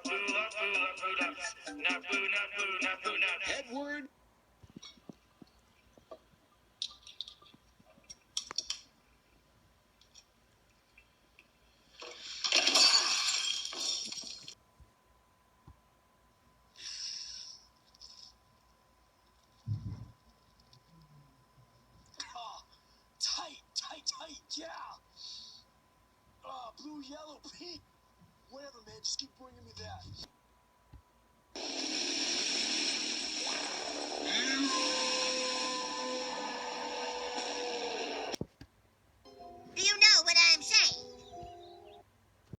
Edward. Tight, yeah. Blue, yellow, pink. Whatever, man, just keep bringing me that.